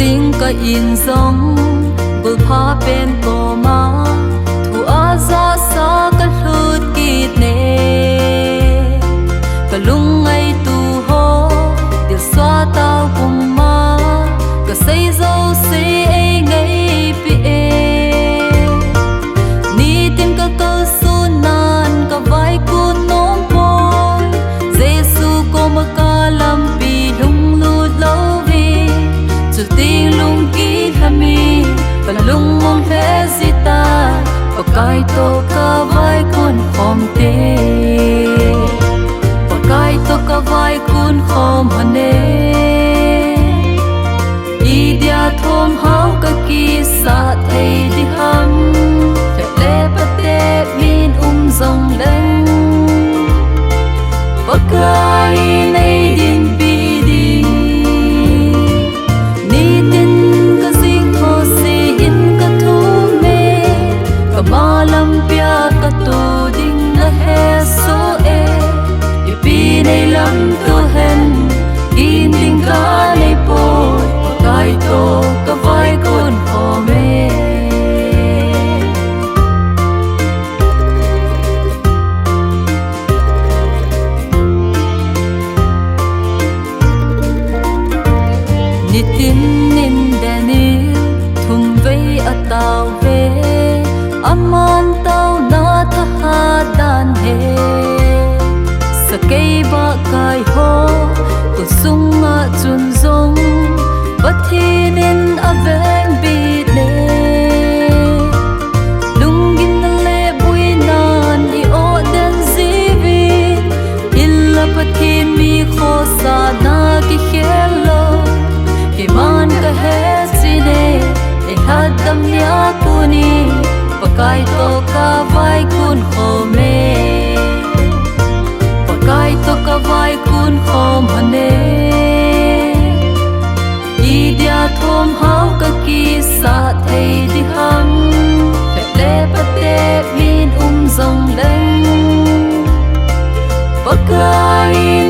riêng cả in giống bul pha bên cô má thu a za sa cả hlut kít nè cả lung ngày tu ho điều xóa tao cùng má cả say dâu say ấy ngày bị ni tin cả câu su nan cả vai cu nôm boy Giêsu cô mà cả làm bị lung lút lâu vì cho tiếng lung kít hami và lung mong thế gì ta và cái to cả vai con khom tê và cái to cả vai con khom hane idia thom hao cả kỳ sa thầy đi ham phải lê bắt tê min dòng lên và cái này din bi đi ni tin cả riêng thô si in cả thu mê cả malam pia cả tu ding na he so e ipi này lam tu hen in ding cả này po cái to cả vai con ho mê ni tin nin dani thum vei atau ve aman tau na tha ha dan he sakei ba kai ho tu sunga chun zong bathinin aveng bi ne lungin le buinan I o den zivi illa pathin mi kho sa na ki khelo man ka he sine e hadam ya kuni pakai to ka vai kun khome pakai to ka vai kun khom hane idia thom hau ka ki sa thei di ham fe le pate min zong leng pakai